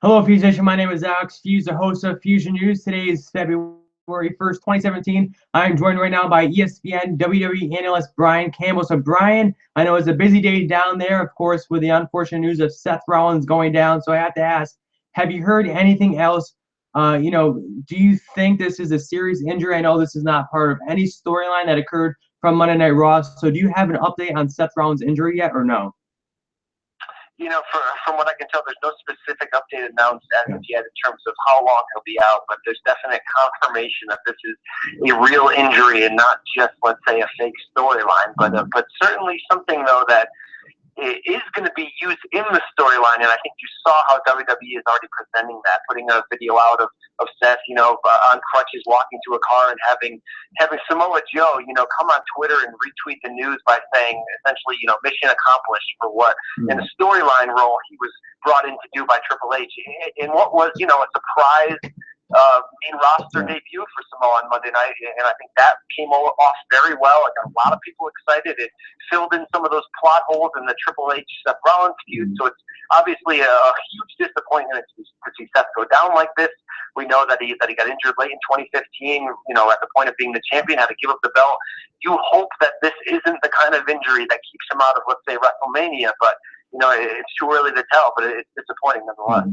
Hello, Feuzion. My name is Alex Fuse, the host of Fusion News. Today is February 1st, 2017. I'm joined right now by ESPN WWE analyst Brian Campbell. So, Brian, I know it's a busy day down there, of course, with the unfortunate news of Seth Rollins going down. So, I have to ask, have you heard anything else? Do you think this is a serious injury? I know this is not part of any storyline that occurred from Monday Night Raw. So, do you have an update on Seth Rollins' injury yet, or no? From what I can tell, there's no specific update announced as of yet in terms of how long he'll be out, but there's definite confirmation that this is a real injury and not just, let's say, a fake storyline, but certainly something, though, that is going to be used in the storyline, and I think you saw how WWE is already presenting that, putting a video out of Seth, on crutches, walking to a car and having Samoa Joe, come on Twitter and retweet the news by saying, essentially, mission accomplished for what, in a storyline role he was brought in to do by Triple H, in what was, a surprise main roster debut for Samoa on Monday night, and I think that came off very well. I got a lot of people excited. It filled in some of those plot holes in the Triple H Seth Rollins feud, so it's obviously a huge disappointment to see Seth go down like this. We know that he got injured late in 2015, at the point of being the champion, had to give up the belt. You hope that this isn't the kind of injury that keeps him out of, let's say, WrestleMania, but it's too early to tell, but it's disappointing nonetheless.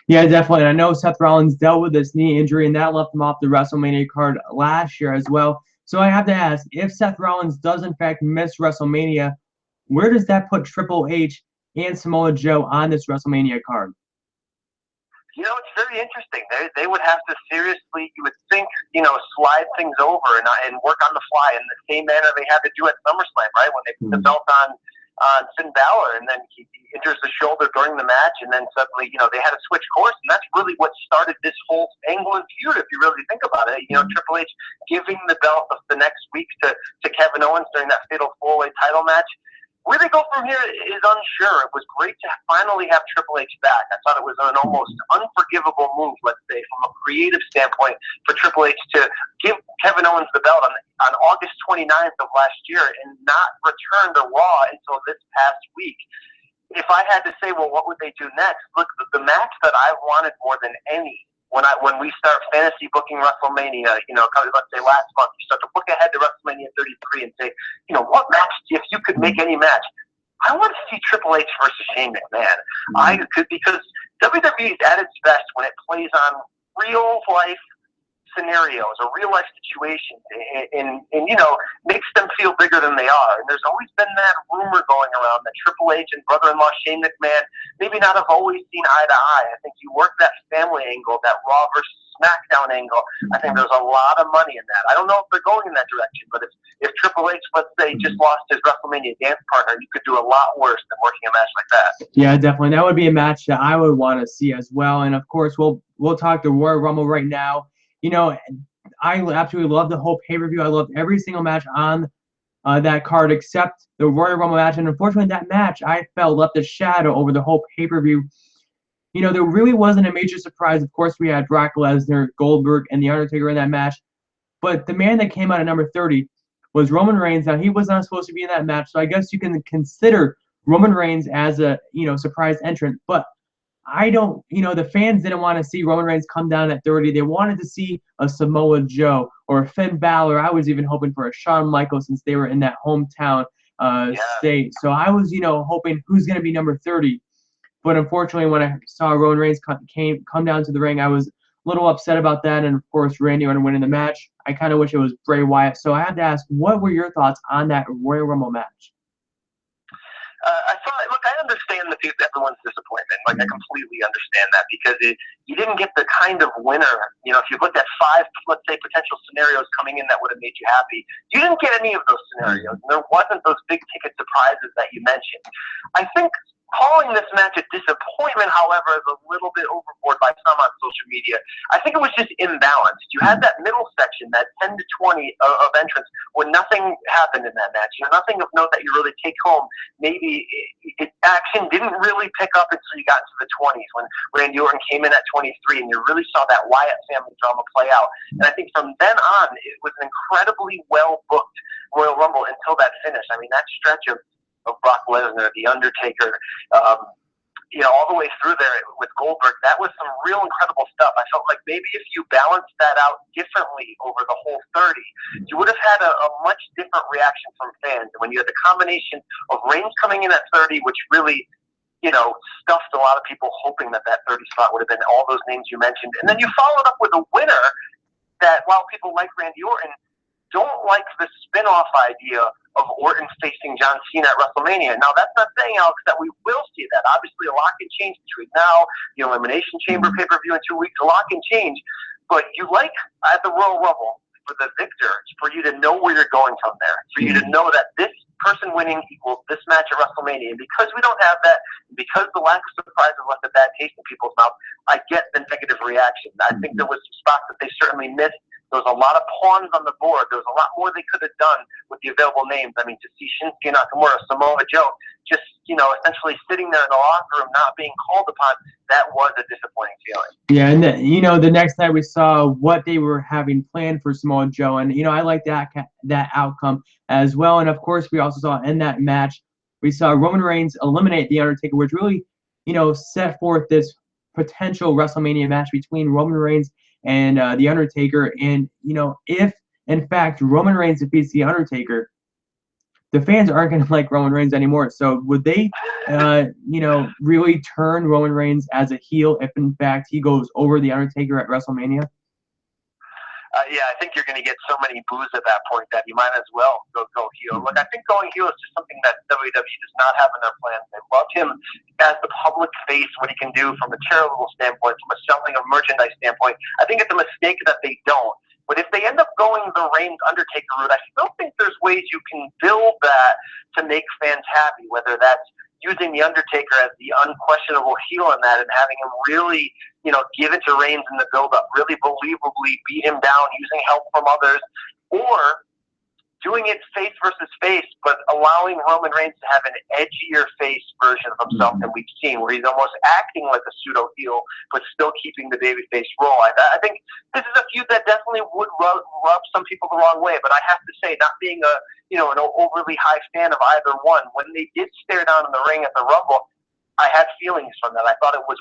Yeah, definitely. And I know Seth Rollins dealt with this knee injury, and that left him off the WrestleMania card last year as well. So I have to ask, if Seth Rollins does in fact miss WrestleMania, where does that put Triple H and Samoa Joe on this WrestleMania card? It's very interesting. They would have to seriously, you would think, slide things over and work on the fly in the same manner they had to do at SummerSlam, right? When they put the belt on Finn Balor, and then he injures the shoulder during the match, and then suddenly, they had to switch course, and that's really what started this whole angle and feud, if you really think about it. Triple H giving the belt the next week to Kevin Owens during that fatal four-way title match. Where they go from here is unsure. It was great to finally have Triple H back. I thought it was an almost unforgivable move, let's say, from a creative standpoint, for Triple H to give Kevin Owens the belt on August 29th of last year and not return to Raw until this past week. If I had to say, well, what would they do next? Look, the match that I wanted more than any, when we start fantasy booking WrestleMania, let's say last month, you start to look ahead to WrestleMania 33 and say, what match, if you could make any match, I want to see Triple H versus Shane McMahon. Because WWE is at its best when it plays on real life scenarios or real life situations and makes them feel bigger than they are. And there's always been that rumor going around that Triple H and brother-in-law Shane McMahon maybe not have always seen eye to eye. I think you work that family angle, that Raw versus SmackDown angle. I think there's a lot of money in that. I don't know if they're going in that direction, but if Triple H, let's say, just lost his WrestleMania dance partner, you could do a lot worse than working a match like that. Yeah, definitely. That would be a match that I would want to see as well. And of course, we'll talk the Royal Rumble right now. I absolutely love the whole pay-per-view. I loved every single match on that card except the Royal Rumble match. And unfortunately, that match, I felt, left a shadow over the whole pay-per-view. There really wasn't a major surprise. Of course, we had Brock Lesnar, Goldberg, and The Undertaker in that match. But the man that came out at number 30 was Roman Reigns. Now, he was not supposed to be in that match, so I guess you can consider Roman Reigns as a, surprise entrant. But I don't, the fans didn't want to see Roman Reigns come down at 30. They wanted to see a Samoa Joe or a Finn Balor. I was even hoping for a Shawn Michaels since they were in that hometown state. So I was, hoping who's going to be number 30. But unfortunately, when I saw Roman Reigns come down to the ring, I was a little upset about that. And of course, Randy Orton winning the match. I kind of wish it was Bray Wyatt. So I have to ask, what were your thoughts on that Royal Rumble match? I understand everyone's disappointment. I completely understand that because you didn't get the kind of winner. If you looked at 5, let's say, potential scenarios coming in that would have made you happy, you didn't get any of those scenarios. There wasn't those big ticket surprises that you mentioned. I think calling this match a disappointment, however, is a little bit overboard by some on social media. I think it was just imbalanced. You had that middle section, that 10 to 20 of entrants, where nothing happened in that match. Nothing of note that you really take home. Maybe action didn't really pick up until you got to the 20s when Randy Orton came in at 23, and you really saw that Wyatt family drama play out. And I think from then on, it was an incredibly well-booked Royal Rumble until that finish. I mean, that stretch of Brock Lesnar, The Undertaker, all the way through there with Goldberg, that was some real incredible stuff. I felt like maybe if you balanced that out differently over the whole 30, you would have had a much different reaction from fans. When you had the combination of Reigns coming in at 30, which really, stuffed a lot of people hoping that 30 spot would have been all those names you mentioned. And then you followed up with a winner that, while people like Randy Orton, don't like the spin-off idea of Orton facing John Cena at WrestleMania. Now, that's not saying, Alex, that we will see that. Obviously, a lot can change between now, the Elimination Chamber pay-per-view in 2 weeks, a lot can change. But you like, at the Royal Rumble, for the victor, for you to know where you're going from there, for you to know that this person winning equals this match at WrestleMania. And because we don't have that, because the lack of surprise has left a bad taste in people's mouth, I get the negative reaction. I think there was some spots that they certainly missed. There was a lot of pawns on the board. There was a lot more they could have done with the available names. I mean, to see Shinsuke Nakamura, Samoa Joe, just, essentially sitting there in the locker room, not being called upon, that was a disappointing feeling. Yeah, and the next night we saw what they were having planned for Samoa Joe, and I like that outcome as well. And of course, we also saw in that match, we saw Roman Reigns eliminate the Undertaker, which really, set forth this potential WrestleMania match between Roman Reigns and the Undertaker. And if in fact Roman Reigns defeats the Undertaker, the fans aren't going to like Roman Reigns anymore. So would they, really turn Roman Reigns as a heel if in fact he goes over the Undertaker at WrestleMania? Yeah, I think you're going to get so many boos at that point that you might as well go heel. Look, I think going heel is just something that WWE does not have in their plans. They love him as the public face, what he can do from a charitable standpoint, from a selling of merchandise standpoint. I think it's a mistake that they don't. But if they end up going the Reigns Undertaker route, I still think there's ways you can build that to make fans happy, whether that's using the Undertaker as the unquestionable heel in that and having him really, give it to Reigns in the build-up, really believably beat him down using help from others, or doing it face versus face, but allowing Roman Reigns to have an edgier face version of himself than we've seen, where he's almost acting like a pseudo heel, but still keeping the babyface role. I think this is a feud that definitely would rub some people the wrong way. But I have to say, not being an overly high fan of either one, when they did stare down in the ring at the Rumble, I had feelings from that. I thought it was,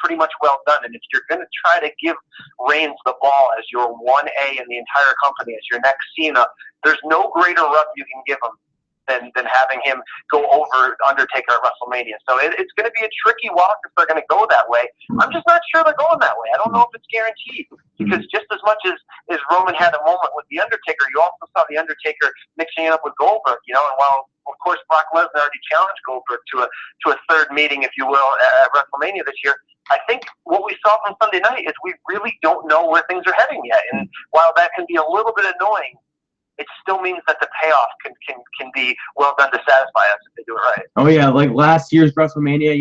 pretty much well done. And if you're going to try to give Reigns the ball as your 1A in the entire company, as your next Cena, there's no greater rub you can give him than having him go over Undertaker at WrestleMania. So it's going to be a tricky walk if they're going to go that way. I'm just not sure they're going that way. I don't know if it's guaranteed, because just as much as Roman had a moment with the Undertaker, you also saw the Undertaker mixing it up with Goldberg, and while of course Brock Lesnar already challenged Goldberg to a third meeting, if you will, at WrestleMania this year, I think what we saw from Sunday night is we really don't know where things are heading yet. And while that can be a little bit annoying, it still means that the payoff can be well done to satisfy us if they do it right. Oh yeah, like last year's WrestleMania,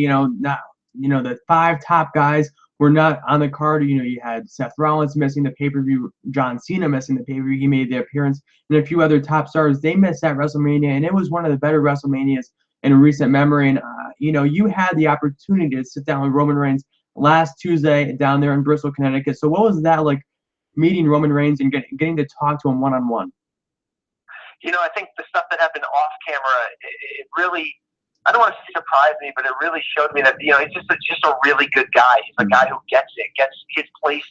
the 5 top guys were not on the card. You had Seth Rollins missing the pay-per-view, John Cena missing the pay-per-view. He made the appearance, and a few other top stars. They missed that WrestleMania, and it was one of the better WrestleManias in recent memory. And you had the opportunity to sit down with Roman Reigns last Tuesday down there in Bristol, Connecticut. So what was that like, meeting Roman Reigns and getting to talk to him one-on-one? I think the stuff that happened off camera, it really, I don't want to say surprised me, but it really showed me that, he's just a really good guy. He's a guy who gets it, gets his place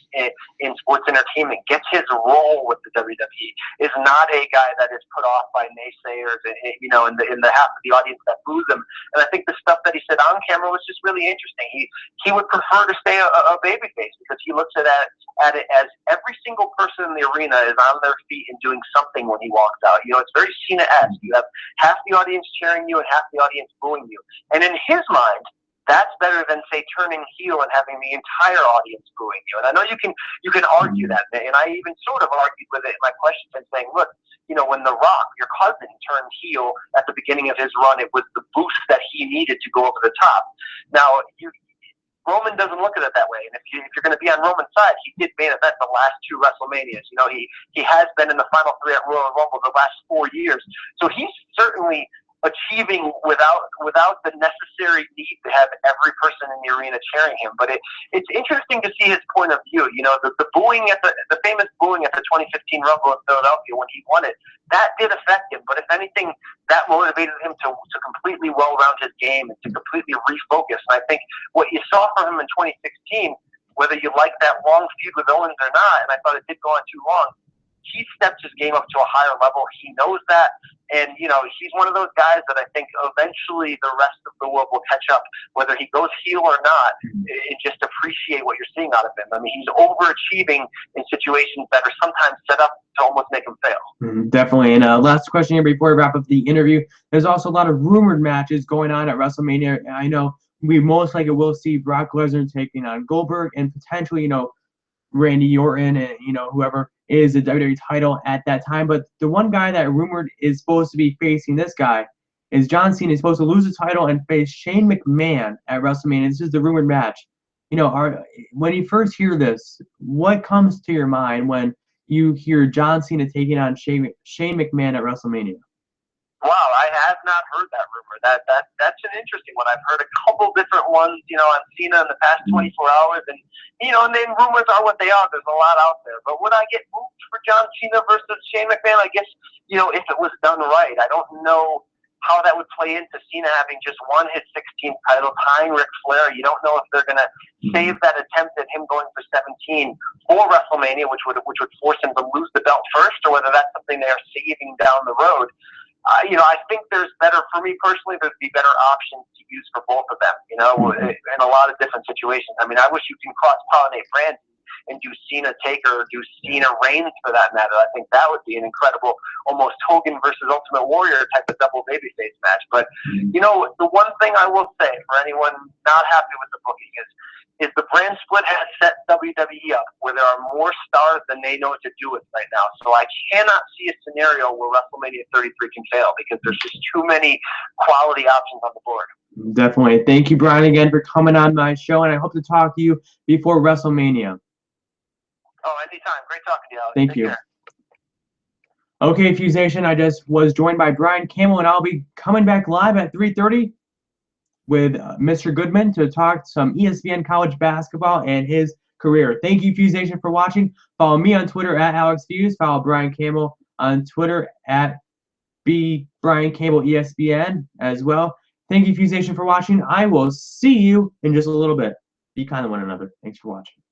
in sports entertainment, gets his role with the WWE, is not a guy that is put off by naysayers, in the half of the audience that boos him. And I think the stuff that he said on camera was just really interesting. He would prefer to stay a babyface, because he looks at it as every single person in the arena is on their feet and doing something when he walks out. It's very Cena-esque. You have half the audience cheering you and half the audience booing you. And in his mind, that's better than, say, turning heel and having the entire audience booing you. And I know you can argue that, and I even sort of argued with it in my question and saying, look, when The Rock, your cousin, turned heel at the beginning of his run, it was the boost that he needed to go over the top. Now, Roman doesn't look at it that way, and if you're going to be on Roman's side, he did main event the last 2 WrestleManias. He has been in the final 3 at Royal Rumble the last 4 years, so he's certainly achieving without the necessary need to have every person in the arena cheering him. But it's interesting to see his point of view. You know, the booing at the famous booing at the 2015 Rumble in Philadelphia when he won it, that did affect him. But if anything, that motivated him to completely well-round his game and to completely refocus. And I think what you saw from him in 2016, whether you like that long feud with Owens or not, and I thought it did go on too long, he stepped his game up to a higher level. He knows that. And, you know, he's one of those guys that I think eventually the rest of the world will catch up, whether he goes heel or not, and just appreciate what you're seeing out of him. I mean, he's overachieving in situations that are sometimes set up to almost make him fail. Definitely. And last question here before we wrap up the interview. There's also a lot of rumored matches going on at WrestleMania. I know we most likely will see Brock Lesnar taking on Goldberg and potentially, you know, Randy Orton and, you know, whoever is the WWE title at that time. But the one guy that rumored is supposed to be facing this guy is John Cena. He's supposed to lose the title and face Shane McMahon at WrestleMania. This is the rumored match. You know, when you first hear this, what comes to your mind when you hear John Cena taking on Shane McMahon at WrestleMania? Wow, I have not heard that rumor. That's an interesting one. I've heard a couple different ones, you know, on Cena in the past 24 hours, and you know, and then rumors are what they are. There's a lot out there. But would I get moved for John Cena versus Shane McMahon? I guess, you know, if it was done right. I don't know how that would play into Cena having just won his 16th title, tying Ric Flair. You don't know if they're going to save that attempt at him going for 17 for WrestleMania, which would force him to lose the belt first, or whether that's something they are saving down the road. You know, I think there's better, for me personally, there'd be better options to use for both of them, you know, in a lot of different situations. I mean, I wish you can cross-pollinate brands and do Cena Taker or do Cena Reigns for that matter. I think that would be an incredible, almost Hogan versus Ultimate Warrior type of double babyface match. But, you know, the one thing I will say for anyone not happy with the booking is the brand split has set WWE up where there are more stars than they know what to do with right now. So I cannot see a scenario where WrestleMania 33 can fail because there's just too many quality options on the board. Definitely. Thank you, Brian, again for coming on my show, and I hope to talk to you before WrestleMania. Oh, anytime. Great talking to you, Alex. Thank Take you. care. Okay, Feuzion, I just was joined by Brian Campbell, and I'll be coming back live at 3:30 with Mr. Goodman to talk some ESPN college basketball and his career. Thank you, Feuzion, for watching. Follow me on Twitter at AlexFuse. Follow Brian Campbell on Twitter at BRianCampbellESPN as well. Thank you, Feuzion, for watching. I will see you in just a little bit. Be kind to one another. Thanks for watching.